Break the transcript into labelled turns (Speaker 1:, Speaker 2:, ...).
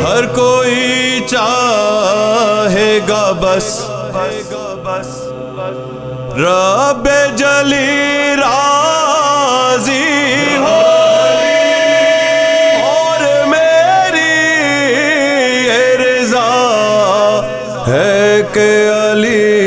Speaker 1: ہر کوئی چاہے گا بس رب جلی راضی ہو، اور میری یہ رضا ہے کہ علی